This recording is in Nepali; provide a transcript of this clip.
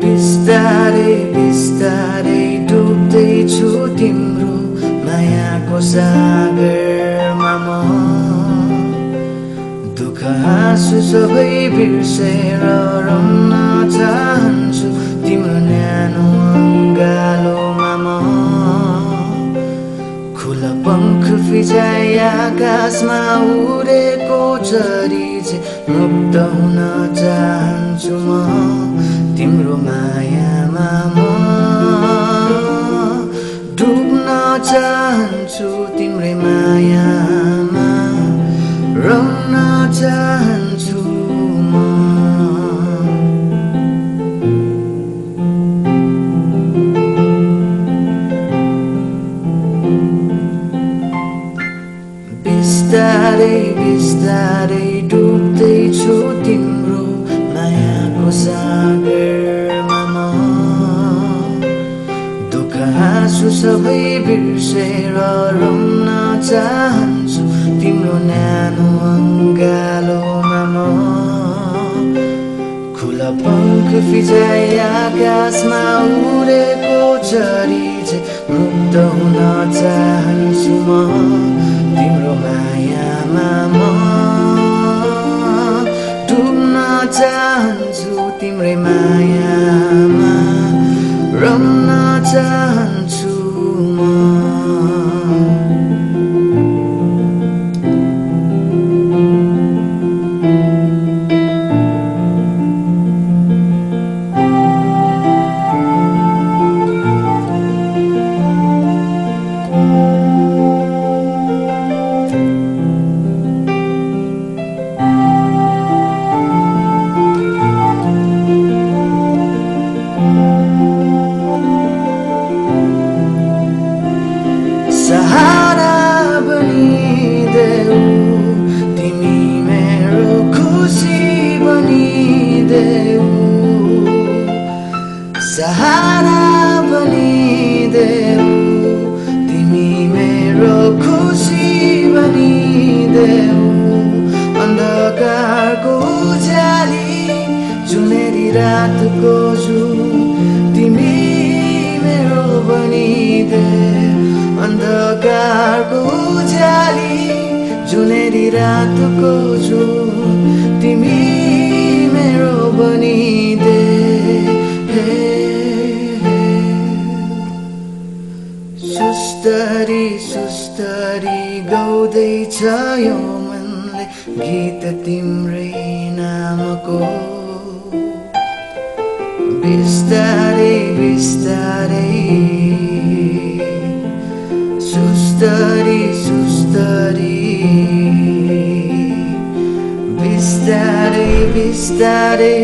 बिस्तारै बिस्तारै डुब्दैछु तिम्रो मायाको सागरमा म दुःख हाँसु सबै बिर्सेर रम्न चाहन्छु तिम्रो न्यानो अङ्गालोमा म खुला पंख फिजाई आकाशमा उडेको चरी मुक्त हुन चाहन्छु म तिम्रो मायामा म डुब्न चाहन्छु तिम्रै मायामा रम्न चाहन्छु म बिस्तारै बिस्तारै डुब्दैछु तिम्रो मायाको सागरमा म दुःख हाँसु सबै बिर्सेर रम्न चाहन्छु तिम्रो न्यानो अङ्गालोमा म खुला पंख फिजाई आकाशमा उडेको चरी मुक्त हुन चाहन्छु म तिम्रो मायामा म डुब्न चाहन्छु तिम्रै मायामा रम्न चाहन्छु म सहारा बनिदेऊ तिमी मेरो खुसी बनिदेऊ सहारा बनिदेऊ तिमी मेरो खुसी बनिदेऊ अन्धकारको उज्याली जुनेरी रातको जुन तिमी मेरो बनिदेऊ अन्धकारको उज्याली जुनेरी रातको जुन तिमी मेरो बनिदे सुस्तरी सुस्तरी गाउँदैछ यो मनले गीत तिम्रै नामको बिस्तारै बिस्तारै सुस्तरी सुस्तरी बिस्तारै बिस्तारै